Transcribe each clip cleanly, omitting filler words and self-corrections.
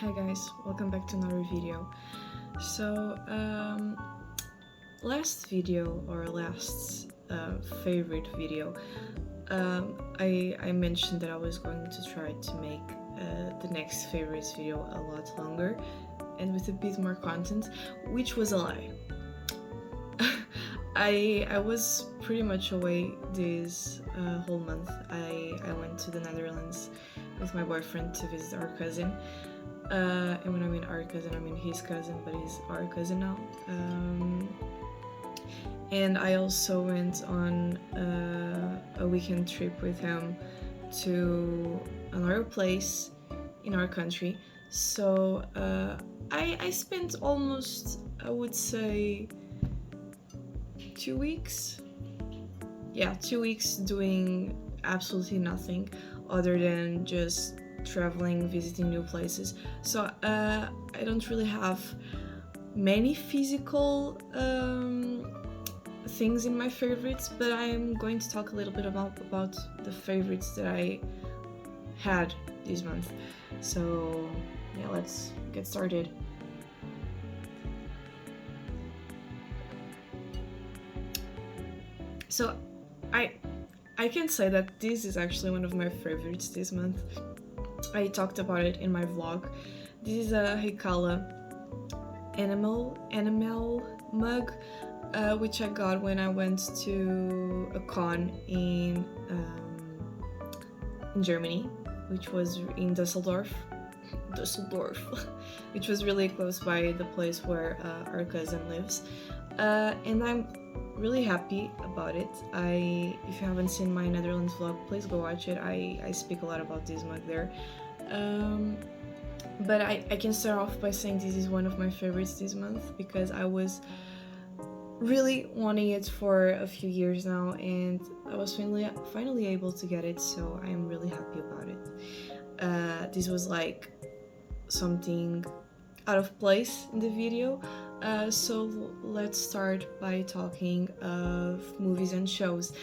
Hi guys, welcome back to another video. So, last video or last favorite video, I mentioned that I was going to try to make the next favorites video a lot longer and with a bit more content, which was a lie. I was pretty much away this whole month. I went to the Netherlands with my boyfriend to visit our cousin. And when I mean our cousin, I mean his cousin, but he's our cousin now. And I also went on a weekend trip with him to another place in our country. So I spent almost, I would say, 2 weeks. Yeah, 2 weeks doing absolutely nothing other than just traveling, visiting new places. So I don't really have many physical things in my favorites, but I'm going to talk a little bit about the favorites that I had this month. So yeah, let's get started. So I can say that this is actually one of my favorites this month. I talked about it in my vlog. This is a Hikala animal mug, which I got when I went to a con in Germany, which was in Düsseldorf, which was really close by the place where our cousin lives, and I'm really happy about it. If you haven't seen my Netherlands vlog, please go watch it. I speak a lot about this mug there. But I can start off by saying this is one of my favorites this month because I was really wanting it for a few years now, and I was finally able to get it, so I'm really happy about it. This was like something out of place in the video. So let's start by talking of movies and shows.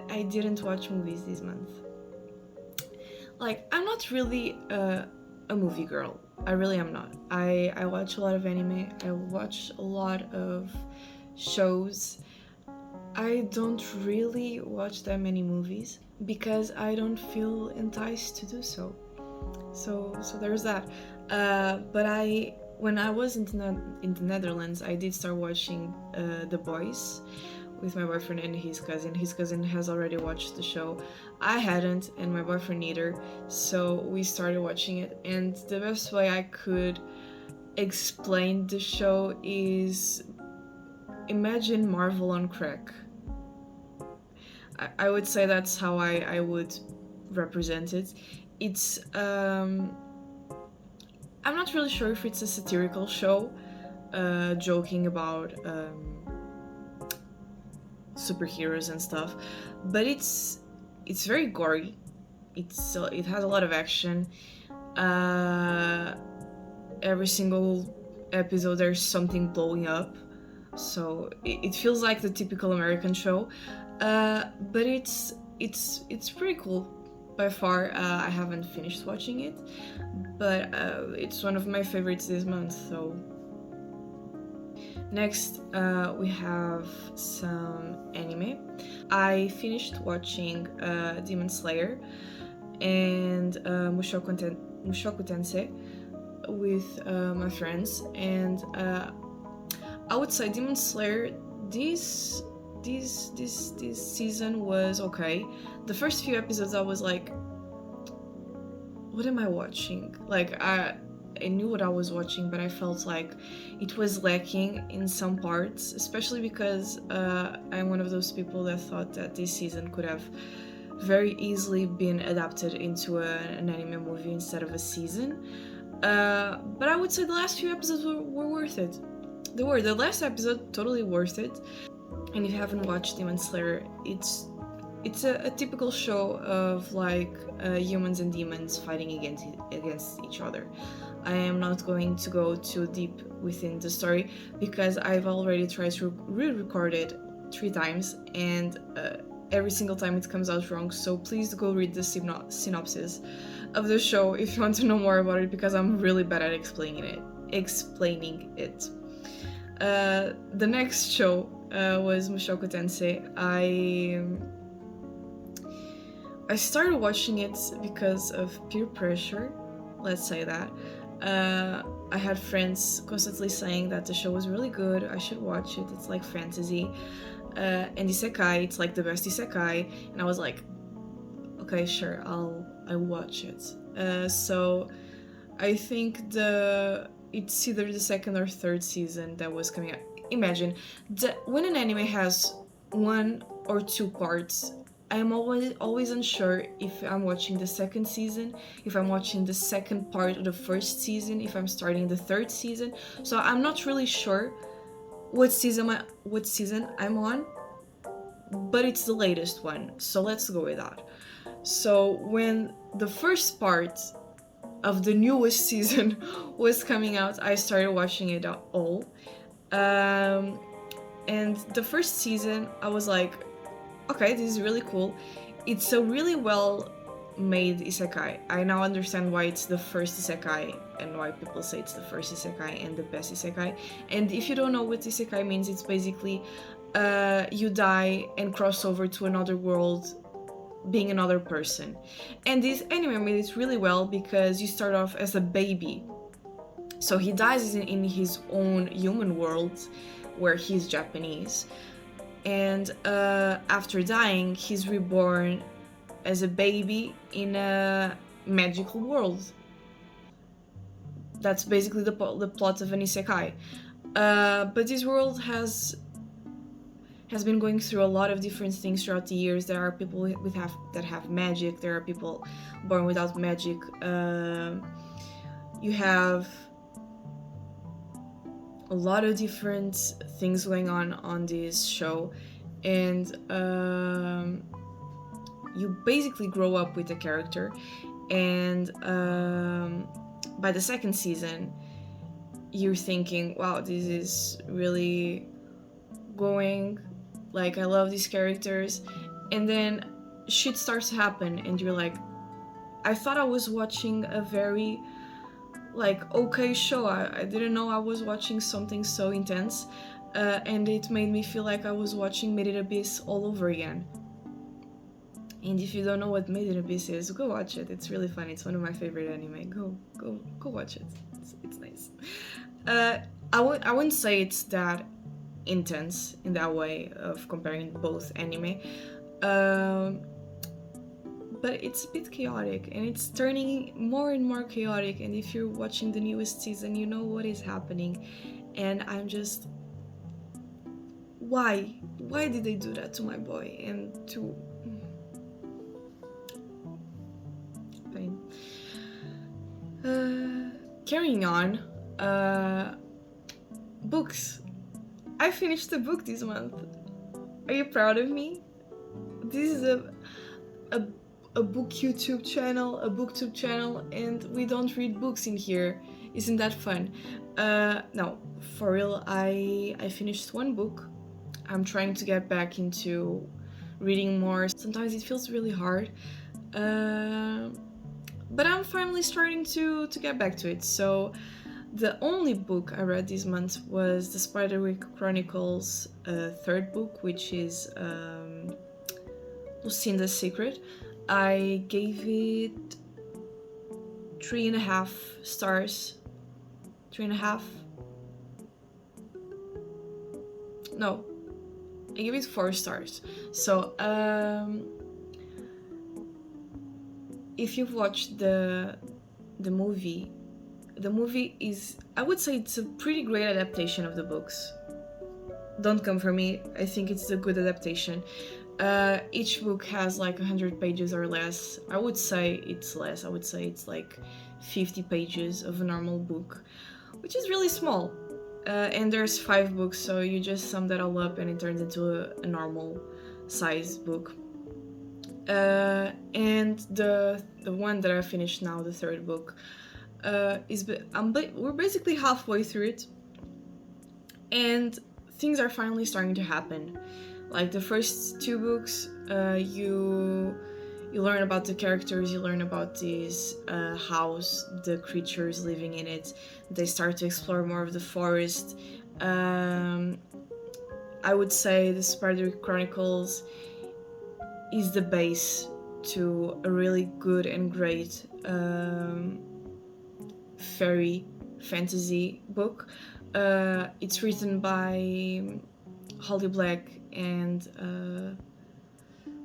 I didn't watch movies this month. Like, I'm not really a movie girl. I really am not. I watch a lot of anime. I watch a lot of shows. I don't really watch that many movies because I don't feel enticed to do so. So there's that. But when I was in the Netherlands, I did start watching The Boys with my boyfriend and his cousin. His cousin has already watched the show. I hadn't, and my boyfriend neither. So we started watching it, and the best way I could explain the show is imagine Marvel on crack. I would say that's how I would represent it. It's I'm not really sure if it's a satirical show, joking about superheroes and stuff, but it's very gory. It has a lot of action. Every single episode there's something blowing up, so it feels like the typical American show, but it's pretty cool. By far, I haven't finished watching it, but it's one of my favorites this month. So next, we have some anime. I finished watching Demon Slayer and Mushoku Tensei with my friends, and I would say Demon Slayer this season was okay. The first few episodes I was like, what am I watching? Like, I knew what I was watching, but I felt like it was lacking in some parts, especially because I'm one of those people that thought that this season could have very easily been adapted into an anime movie instead of a season. But I would say the last few episodes were worth it. They were. The last episode, totally worth it. And if you haven't watched Demon Slayer, it's a typical show of like humans and demons fighting against each other. I am not going to go too deep within the story because I've already tried to re-record it 3 times, and every single time it comes out wrong, so please go read the synopsis. of the show if you want to know more about it, because I'm really bad at explaining it. The next show was Mushoku Tensei. I started watching it because of peer pressure, let's say that. I had friends constantly saying that the show was really good, I should watch it, it's like fantasy. And isekai, it's like the best isekai. And I was like, okay, sure, I'll watch it. So I think it's either the second or third season that was coming out. Imagine when an anime has one or two parts, I'm always unsure if I'm watching the second season, if I'm watching the second part of the first season, if I'm starting the third season. So I'm not really sure what season I'm on, but it's the latest one. So let's go with that. So when the first part of the newest season was coming out, I started watching it all. And the first season, I was like, okay, this is really cool. It's a really well made isekai. I now understand why it's the first isekai and why people say it's the first isekai and the best isekai. And if you don't know what isekai means, it's basically you die and cross over to another world being another person. And this anime made it really well because you start off as a baby. So he dies in his own human world where he's Japanese. And after dying, he's reborn as a baby in a magical world. That's basically the plot of an isekai. But this world has been going through a lot of different things throughout the years. There are people that have magic. There are people born without magic. You have a lot of different things going on this show, and you basically grow up with the character. And by the second season, you're thinking, wow, this is really going, like, I love these characters. And then shit starts to happen and you're like, I thought I was watching a very like okay show. I didn't know I was watching something so intense, and it made me feel like I was watching Made in Abyss all over again. And if you don't know what Made in Abyss is, go watch it. It's really fun. It's one of my favorite anime. Go watch it. It's nice. I wouldn't say it's that intense in that way of comparing both anime, but it's a bit chaotic, and it's turning more and more chaotic. And if you're watching the newest season, you know what is happening. And I'm just, why did they do that to my boy? And to pain. Carrying on, books. I finished a book this month. Are you proud of me? This is a book YouTube channel, a booktube channel, and we don't read books in here. Isn't that fun? No, for real, I finished one book. I'm trying to get back into reading more. Sometimes it feels really hard, but I'm finally starting to get back to it. So the only book I read this month was the Spiderwick Chronicles third book, which is Lucinda's Secret. I gave it 3.5 stars. 3.5? No, I gave it 4 stars. So, if you've watched the movie, the movie is, I would say it's a pretty great adaptation of the books. Don't come for me, I think it's a good adaptation. Each book has like 100 pages or less. I would say it's less. I would say it's like 50 pages of a normal book, which is really small. And there's 5 books, so you just sum that all up and it turns into a normal size book. And the one that I finished now, the third book, we're basically halfway through it, and things are finally starting to happen. Like the first 2 books, you you learn about the characters, you learn about this house, the creatures living in it. They start to explore more of the forest. I would say the Spider Chronicles is the base to a really good and great fairy fantasy book. It's written by Holly Black and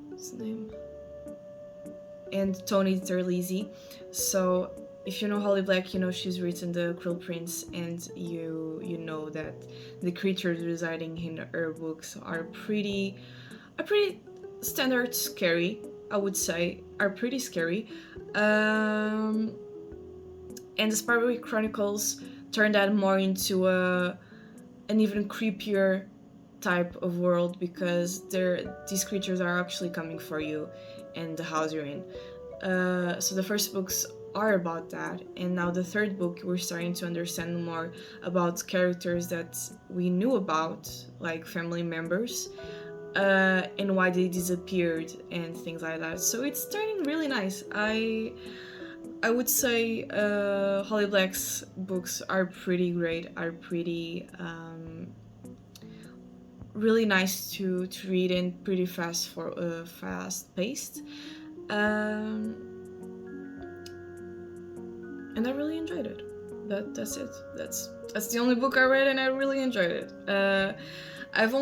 what's his name? And Tony Terlizzi. So if you know Holly Black, you know she's written The Cruel Prince, and you know that the creatures residing in her books are pretty standard scary. I would say are pretty scary. And the Spider Chronicles turned that more into an even creepier type of world, because these creatures are actually coming for you in the house you're in. So the first books are about that, and now the third book we're starting to understand more about characters that we knew about, like family members, and why they disappeared and things like that. So it's turning really nice. I would say Holly Black's books are pretty great, are pretty really nice to read and pretty fast paced. And I really enjoyed it. That's it. That's the only book I read, and I really enjoyed it. I've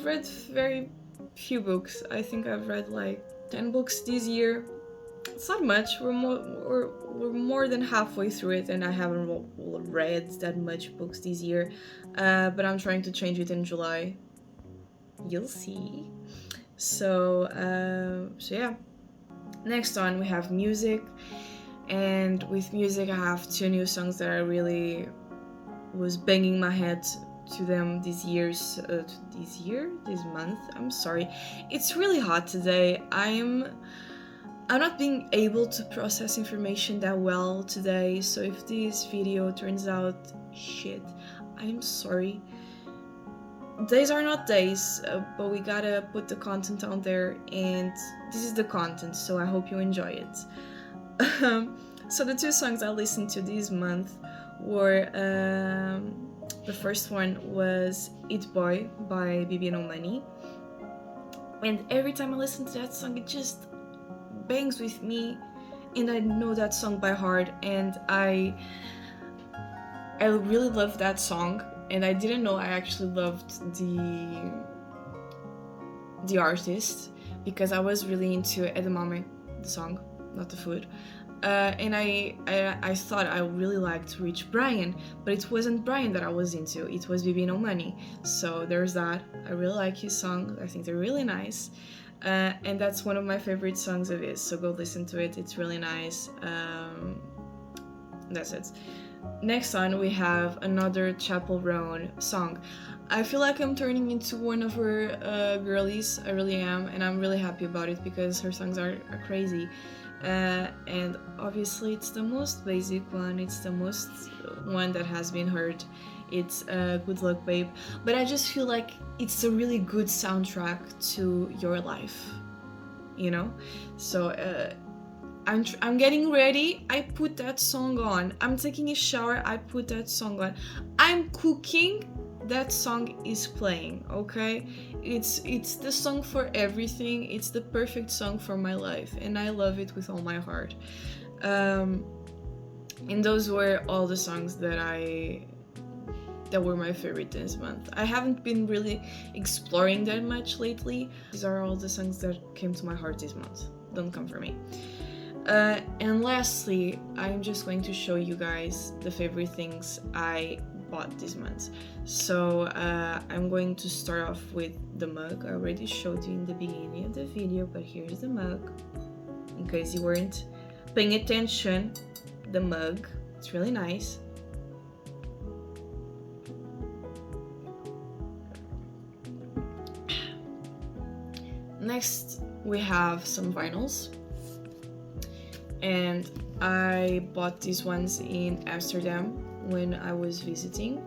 read very few books. I think I've read like 10 books this year. It's not much. We're more than halfway through it, and I haven't read that much books this year. But I'm trying to change it in July. You'll see. So yeah. Next on, we have music. And with music, I have 2 new songs that I really was banging my head to them this month. I'm sorry. It's really hot today. I'm not being able to process information that well today, so if this video turns out shit, I'm sorry. Days are not days, but we gotta put the content out there, and this is the content, so I hope you enjoy it. So the 2 songs I listened to this month were, the first one was It Boy by Bibi No Money, and every time I listen to that song, it just bangs with me, and I know that song by heart, and I really love that song, and I didn't know I actually loved the artist, because I was really into edamame, the song, not the food. And I thought I really liked Rich Brian, but it wasn't Brian that I was into, it was Bibi No Money. So there's that. I really like his songs, I think they're really nice. And that's one of my favorite songs of his, so go listen to it, it's really nice. That's it. Next on, we have another Chapel Roan song. I feel like I'm turning into one of her girlies, I really am, and I'm really happy about it, because her songs are crazy. And obviously it's the most basic one, it's the most one that has been heard. It's Good Luck Babe, but I just feel like it's a really good soundtrack to your life, you know? So I'm getting ready, I put that song on. I'm taking a shower, I put that song on. I'm cooking, that song is playing, okay? It's the song for everything. It's the perfect song for my life, and I love it with all my heart. And those were all the songs that were my favorite this month. I haven't been really exploring that much lately. These are all the songs that came to my heart this month. Don't come for me. And lastly, I'm just going to show you guys the favorite things I bought this month. So I'm going to start off with the mug. I already showed you in the beginning of the video, but here's the mug. In case you weren't paying attention, the mug, it's really nice. Next, we have some vinyls, and I bought these ones in Amsterdam when I was visiting,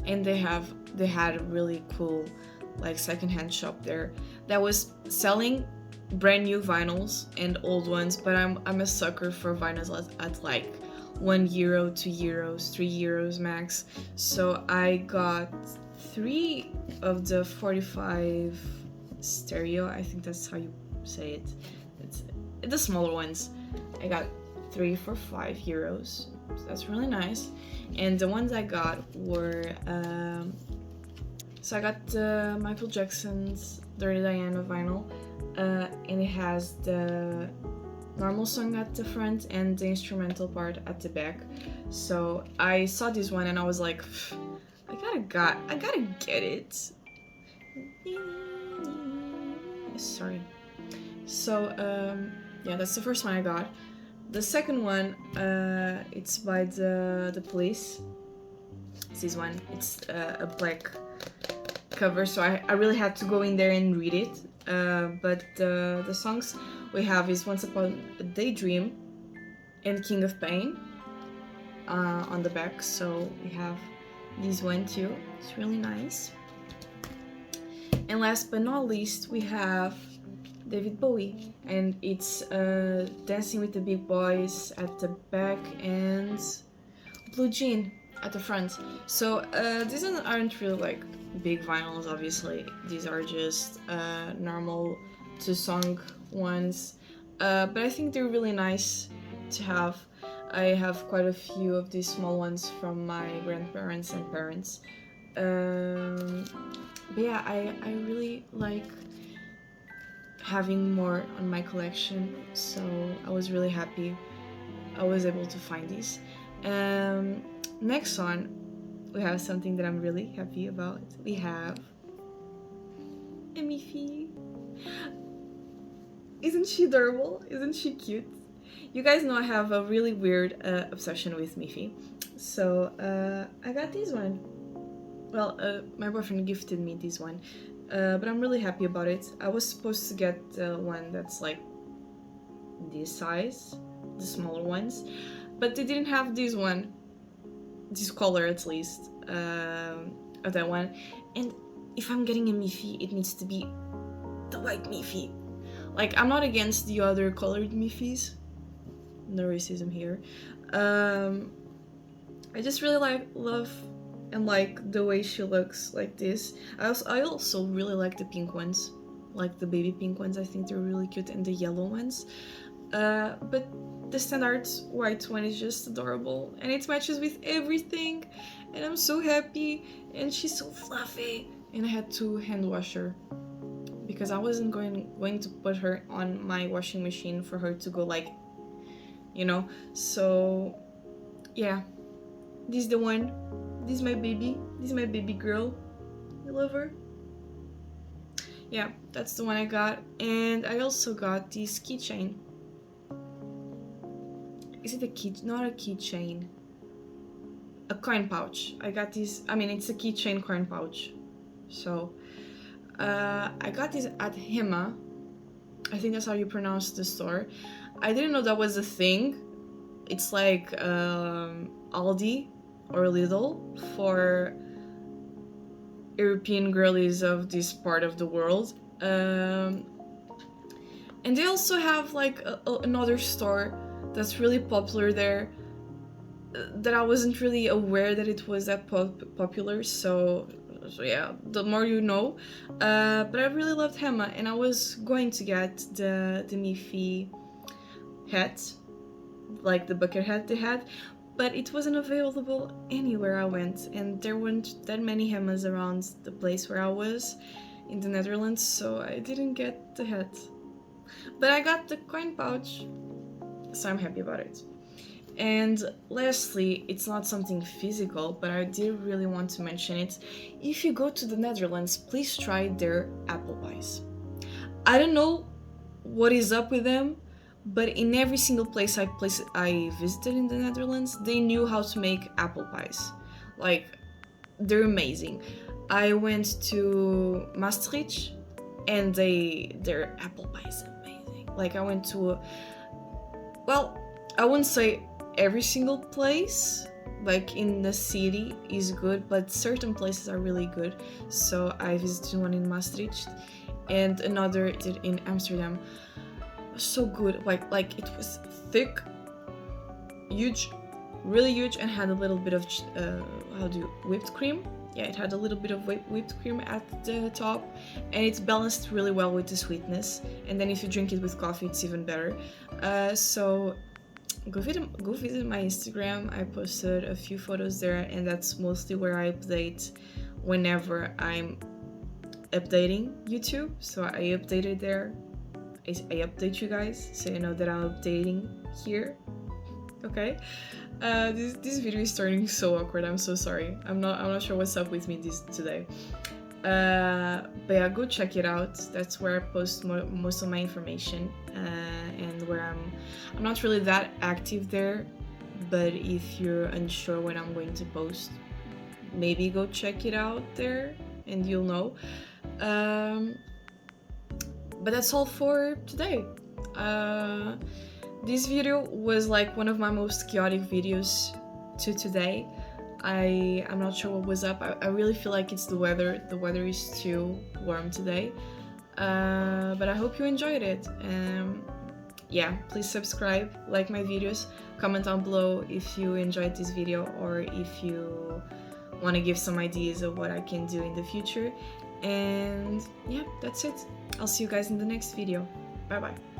and they had a really cool like secondhand shop there that was selling brand new vinyls and old ones, but I'm a sucker for vinyls at like €1, €2, €3 max. So I got 3 of the 45 stereo. I think that's how you say it. It's the smaller ones. I got 3 for €5. So that's really nice. And the ones I got were so I got the Michael Jackson's Dirty Diana vinyl, and it has the normal song at the front and the instrumental part at the back. So I saw this one and I was like, I gotta get it. Sorry. So yeah, that's the first one I got. The second one, it's by the Police. It's this one. It's a black cover, so I really had to go in there and read it. But the songs we have is Once Upon a Daydream and King of Pain on the back. So we have this one too. It's really nice. And last but not least, we have David Bowie, and it's Dancing with the Big Boys at the back and Blue Jean at the front. So these aren't really like big vinyls, obviously. These are just normal 2-song ones, but I think they're really nice to have. I have quite a few of these small ones from my grandparents and parents. But yeah, I really like having more on my collection, so I was really happy I was able to find these. Next on, we have something that I'm really happy about. We have a miffy. Isn't she adorable? Isn't she cute? You guys know I have a really weird obsession with miffy. So I got this one. Well, my boyfriend gifted me this one, but I'm really happy about it. I was supposed to get the one that's like this size, the smaller ones, but they didn't have this one, this color at least, of that one. And if I'm getting a miffy, it needs to be the white miffy. Like, I'm not against the other colored miffys. No racism here. I just really love and like the way she looks like this. I also really like the pink ones, like the baby pink ones. I think they're really cute, and the yellow ones. But the standard white one is just adorable, and it matches with everything, and I'm so happy. And she's so fluffy, and I had to hand wash her because I wasn't going to put her on my washing machine for her to go like, you know. So yeah, this is the one. This is my baby. This is my baby girl. I love her. Yeah, that's the one I got. And I also got this keychain. Is it a key? Not a keychain. A coin pouch. I got this. I mean, it's a keychain coin pouch. So I got this at Hema. I think that's how you pronounce the store. I didn't know that was a thing. It's like Aldi or Lidl for European girlies of this part of the world. And they also have like another store that's really popular there that I wasn't really aware that it was that popular. So yeah, the more you know. But I really loved Hema, and I was going to get the miffy hat, like the bucket hat they had, but it wasn't available anywhere I went, and there weren't that many Hemas around the place where I was in the Netherlands, so I didn't get the hat. But I got the coin pouch, so I'm happy about it. And lastly, it's not something physical, but I did really want to mention it. If you go to the Netherlands, please try their apple pies. I don't know what is up with them, but in every single place I visited in the Netherlands, they knew how to make apple pies. Like, they're amazing. I went to Maastricht, and their apple pie is amazing. Like, I went to I wouldn't say every single place, like in the city is good, but certain places are really good. So I visited one in Maastricht, and another did in Amsterdam. So good, like it was thick, huge, really huge, and had a little bit of whipped cream. Yeah, it had a little bit of whipped cream at the top, and it's balanced really well with the sweetness. And then if you drink it with coffee, it's even better. So go visit my Instagram. I posted a few photos there, and that's mostly where I update whenever I'm updating YouTube. So I updated there. I update you guys, so you know that I'm updating here. Okay. This video is starting so awkward. I'm so sorry. I'm not sure what's up with me today. But yeah, go check it out. That's where I post most of my information, and where I'm not really that active there. But if you're unsure when I'm going to post, maybe go check it out there, and you'll know. But that's all for today. This video was like one of my most chaotic videos to today. I'm not sure what was up. I really feel like it's the weather. The weather is too warm today. But I hope you enjoyed it. Yeah, please subscribe, like my videos, comment down below if you enjoyed this video or if you want to give some ideas of what I can do in the future. And yeah, that's it. I'll see you guys in the next video. Bye bye.